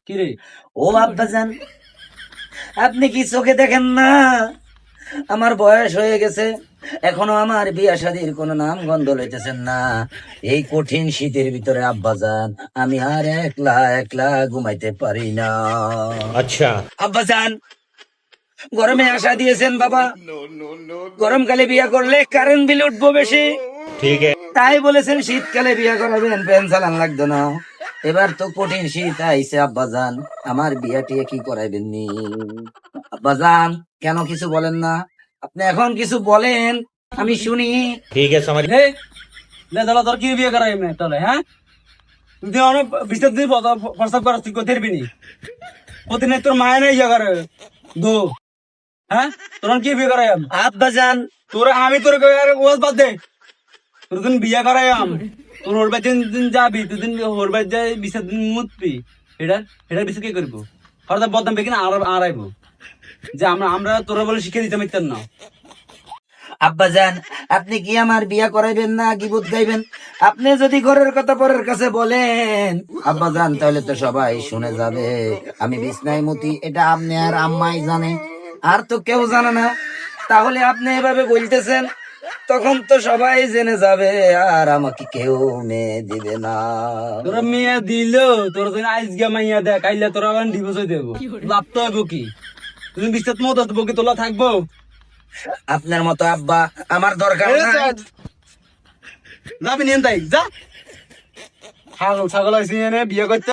কিরে? ও আব্বাজান, আপনি কি চোখে দেখেন না আমার বয়স হয়ে গেছে, এখনো আমার বিয়া শাদীর কোনো নাম গন্ধ লইতেছেন না? এই কঠিন শীতের ভিতরে আব্বাজান আমি আর একলা একলা ঘুমাইতে পারি না। अच्छा। আব্বাজান, গরমে আশা দিয়েছেন বাবা, গরমকালে বিয়া করলে কারেন্ট বিল উঠবো বেশি, ठीक है। তাই বলেছেন শীতকালে বিয়া করাবেন, ফ্যান চালান লাগতো না। এবার তো কঠিন শীত আইছে আব্বাজান, আমার বিয়া টিয়া কি করাইবেন নি? আব্বাজান কেন কিছু বলেন না? আপনি এখন কিছু বলেন, আমি শুনি। ठीक है, समझ। হে লে দাদা, তোর কি বিয়ে করাই এমনি তাহলে? হ্যাঁ, তুই অনেক বিস্তার দিন প্রস্তাব করার তুই করতে পারবি নি? প্রতিদিন তোর মায়ের নাই ইয়ে করে দো। হ্যাঁ, তোর কি বিয়ে করাই আব্বাজান তোর? আমি তোর ওয়াজ বাদ দে, তোর দিন বিয়ে করাই তোর ওর বাড়ি দিন যাবি, তুই দিন ওর বাড়ি যাই বিশাল দিন মুতবি, এটার বিষয় কি করবো? হঠাৎ বদনাম পেয়ে কিনা আর আইবো যে আমরা তোরা বলে শিখে দিতে পারতেন না। আব্বাজান, আপনি কি আমার বিয়া করাইবেন না গিবত গাইবেন? আপনি যদি ঘরের কথা পরের কাছে বলেন আব্বাজান, তাহলে তো সবাই শুনে যাবে আমি বিছনায় মুতি, এটা আপনি আর আম্মাই জানে, আর তো কেউ জানে না। তাহলে আপনি এভাবে বলতেছেন, তখন তো সবাই জেনে যাবে, আর আমাকে কেউ মেয়ে দিবে না। তোরা মেয়ে দিল, তোর দিন আইসগা মাইয়া দেখ, আইলে তোরা ডিভোর্স হয়ে দেবো, লাভ তো হইব কি? তুমি বিশ্বাস মতো দেবো কি তোলা থাকবো? আপনার মতো আব্বা আমার দরকার নাই। যাবি নিয়ে তাই যা, ছাগল ছাগল হয়েছে বিয়ে করতে।